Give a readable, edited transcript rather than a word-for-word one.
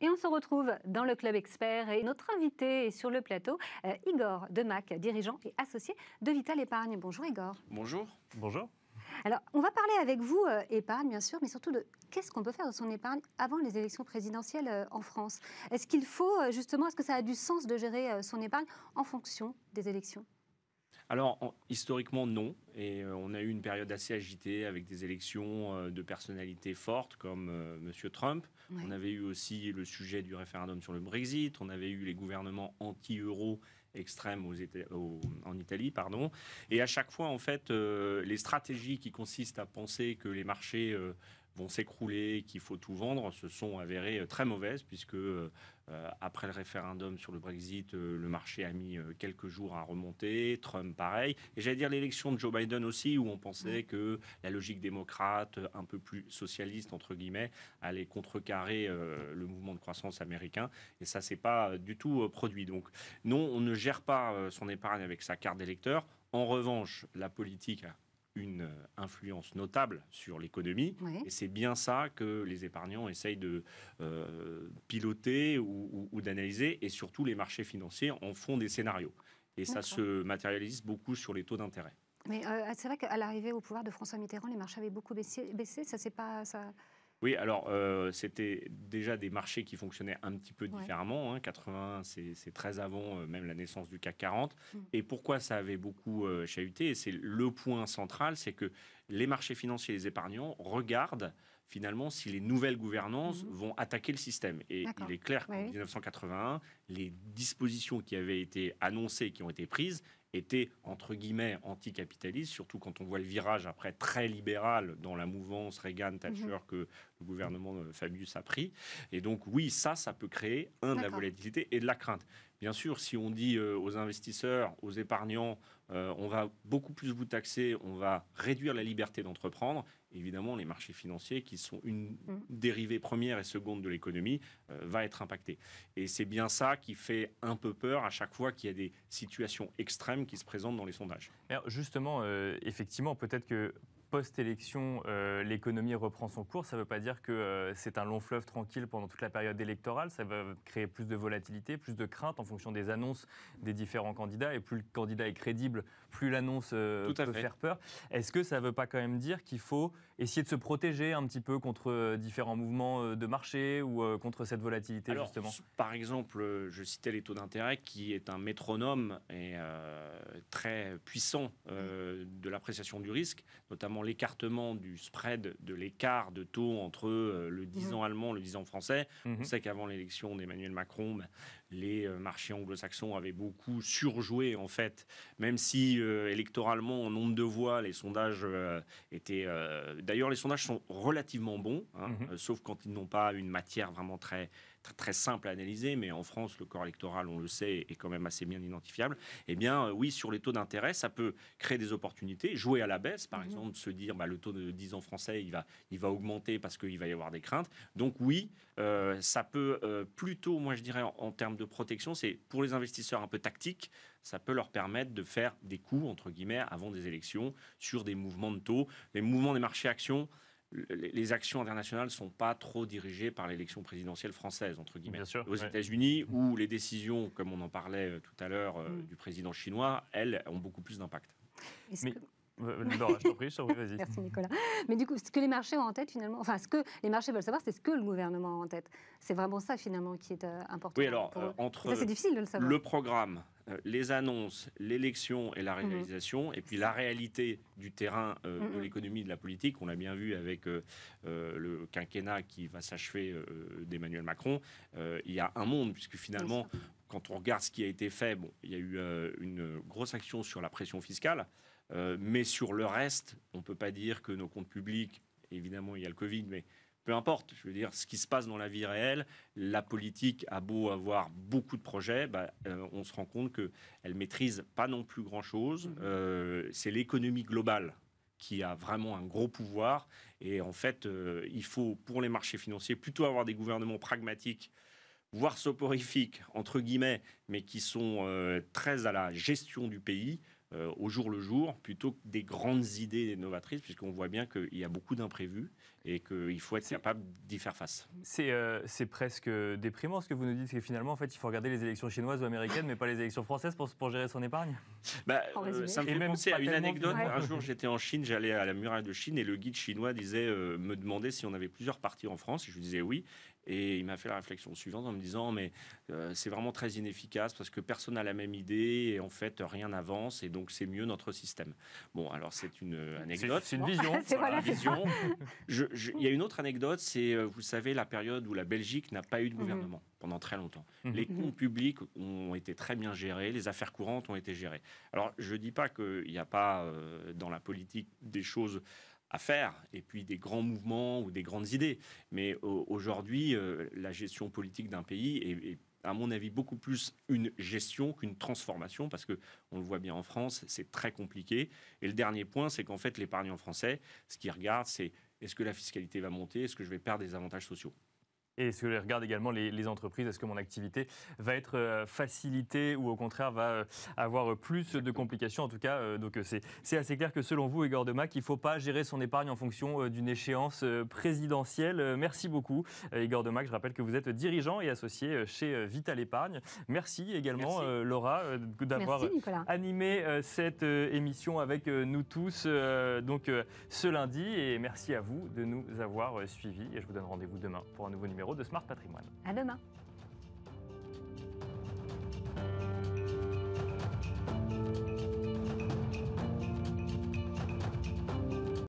Et on se retrouve dans le Club Expert et notre invité est sur le plateau, Igor Demac, dirigeant et associé de Vital Épargne. Bonjour Igor. Bonjour. Bonjour. Alors, on va parler avec vous épargne, bien sûr, mais surtout de qu'est-ce qu'on peut faire de son épargne avant les élections présidentielles en France. Est-ce qu'il faut, justement, est-ce que ça a du sens de gérer son épargne en fonction des élections ? Alors, historiquement, non. Et on a eu une période assez agitée avec des élections de personnalités fortes comme M. Trump. Ouais. On avait eu aussi le sujet du référendum sur le Brexit. On avait eu les gouvernements anti-euro extrêmes en Italie. Pardon. Et à chaque fois, en fait, les stratégies qui consistent à penser que les marchés vont s'écrouler, qu'il faut tout vendre, se sont avérées très mauvaises, puisque après le référendum sur le Brexit, le marché a mis quelques jours à remonter, Trump pareil, et j'allais dire l'élection de Joe Biden aussi, où on pensait que la logique démocrate, un peu plus socialiste, entre guillemets, allait contrecarrer le mouvement de croissance américain, et ça s'est pas du tout produit. Donc non, on ne gère pas son épargne avec sa carte d'électeur. En revanche, la politique a une influence notable sur l'économie. Oui. Et c'est bien ça que les épargnants essayent de piloter ou d'analyser. Et surtout, les marchés financiers en font des scénarios. Et ça se matérialise beaucoup sur les taux d'intérêt. Mais c'est vrai qu'à l'arrivée au pouvoir de François Mitterrand, les marchés avaient beaucoup baissé. Ça, c'est pas... Ça... Oui, alors c'était déjà des marchés qui fonctionnaient un petit peu différemment. 81, c'est très avant même la naissance du CAC 40. Et pourquoi ça avait beaucoup chahuté ? Et c'est le point central, c'est que les marchés financiers et les épargnants regardent finalement si les nouvelles gouvernances vont attaquer le système. Et il est clair qu'en 1981, les dispositions qui avaient été annoncées, qui ont été prises, étaient, entre guillemets, anticapitalistes, surtout quand on voit le virage après très libéral dans la mouvance Reagan-Thatcher que le gouvernement Fabius a pris. Et donc, oui, ça peut créer, de la volatilité et de la crainte. Bien sûr, si on dit aux investisseurs, aux épargnants, on va beaucoup plus vous taxer, on va réduire la liberté d'entreprendre, évidemment, les marchés financiers, qui sont une dérivée première et seconde de l'économie, va être impacté. Et c'est bien ça qui fait un peu peur à chaque fois qu'il y a des situations extrêmes qui se présentent dans les sondages. Alors justement, effectivement, peut-être que post-élection, l'économie reprend son cours. Ça ne veut pas dire que c'est un long fleuve tranquille pendant toute la période électorale. Ça va créer plus de volatilité, plus de crainte en fonction des annonces des différents candidats. Et plus le candidat est crédible, plus l'annonce peut faire peur. Est-ce que ça ne veut pas quand même dire qu'il faut essayer de se protéger un petit peu contre différents mouvements de marché ou contre cette volatilité, justement ? Par exemple, je citais les taux d'intérêt qui est un métronome et très puissant de l'appréciation du risque, notamment l'écartement du spread, de l'écart de taux entre le 10 ans allemand et le 10 ans français. On sait qu'avant l'élection d'Emmanuel Macron, les marchés anglo-saxons avaient beaucoup surjoué, en fait, même si électoralement, en nombre de voix, les sondages étaient... D'ailleurs, les sondages sont relativement bons, sauf quand ils n'ont pas une matière vraiment très simple à analyser, mais en France, le corps électoral, on le sait, est quand même assez bien identifiable. Eh bien, oui, sur les taux d'intérêt, ça peut créer des opportunités, jouer à la baisse, par exemple, se dire le taux de 10 ans français, il va augmenter parce qu'il va y avoir des craintes. Donc oui, ça peut plutôt, moi je dirais, en termes de protection, c'est pour les investisseurs un peu tactiques, ça peut leur permettre de faire des coups, entre guillemets, avant des élections, sur des mouvements de taux. Les mouvements des marchés actions, les actions internationales ne sont pas trop dirigées par l'élection présidentielle française, entre guillemets. Bien sûr, aux États-Unis, où les décisions, comme on en parlait tout à l'heure, du président chinois, elles, ont beaucoup plus d'impact. Laura, je t'en prie, vas-y. Merci Nicolas. Mais du coup, ce que les marchés ont en tête finalement, enfin ce que les marchés veulent savoir, c'est ce que le gouvernement a en tête. C'est vraiment ça finalement qui est important. Oui, alors entre ça, c'est difficile de le savoir. Le programme, les annonces, l'élection et la réalisation, et puis la réalité du terrain de l'économie et de la politique, on l'a bien vu avec le quinquennat qui va s'achever d'Emmanuel Macron, il y a un monde, puisque finalement, quand on regarde ce qui a été fait, il y a eu une grosse action sur la pression fiscale, mais sur le reste, on ne peut pas dire que nos comptes publics, évidemment il y a le Covid, mais peu importe, je veux dire, ce qui se passe dans la vie réelle, la politique a beau avoir beaucoup de projets, on se rend compte qu'elle ne maîtrise pas non plus grand-chose. C'est l'économie globale qui a vraiment un gros pouvoir. Et en fait, il faut, pour les marchés financiers, plutôt avoir des gouvernements pragmatiques, voire soporifiques, entre guillemets, mais qui sont très à la gestion du pays, au jour le jour, plutôt que des grandes idées novatrices, puisqu'on voit bien qu'il y a beaucoup d'imprévus et qu'il faut être capable d'y faire face. C'est presque déprimant ce que vous nous dites, que finalement, en fait, il faut regarder les élections chinoises ou américaines, mais pas les élections françaises pour gérer son épargne. Ça me fait penser à une anecdote. Un jour, j'étais en Chine, j'allais à la muraille de Chine et le guide chinois me demandait si on avait plusieurs partis en France. Et je lui disais oui. Et il m'a fait la réflexion suivante en me disant mais c'est vraiment très inefficace parce que personne n'a la même idée et en fait rien n'avance et donc c'est mieux notre système. Bon, alors c'est une anecdote. C'est une vision. Une vision. Il y a une autre anecdote, c'est vous savez la période où la Belgique n'a pas eu de gouvernement pendant très longtemps. Les comptes publics ont été très bien gérés, les affaires courantes ont été gérées. Alors je ne dis pas qu'il n'y a pas dans la politique des choses à faire, et puis des grands mouvements ou des grandes idées. Mais aujourd'hui, la gestion politique d'un pays est, à mon avis, beaucoup plus une gestion qu'une transformation, parce qu'on le voit bien en France, c'est très compliqué. Et le dernier point, c'est qu'en fait, l'épargnant français, ce qu'il regarde, c'est est-ce que la fiscalité va monter, est-ce que je vais perdre des avantages sociaux ? Et est-ce que je regarde également les entreprises? Est-ce que mon activité va être facilitée ou au contraire va avoir plus de complications? En tout cas, donc c'est assez clair que selon vous, Igor Demac, il ne faut pas gérer son épargne en fonction d'une échéance présidentielle. Merci beaucoup, Igor Demac. Je rappelle que vous êtes dirigeant et associé chez Vital Épargne. Merci également, Laura, d'avoir animé cette émission avec nous tous ce lundi. Et merci à vous de nous avoir suivis. Et je vous donne rendez-vous demain pour un nouveau numéro de Smart Patrimoine. À demain.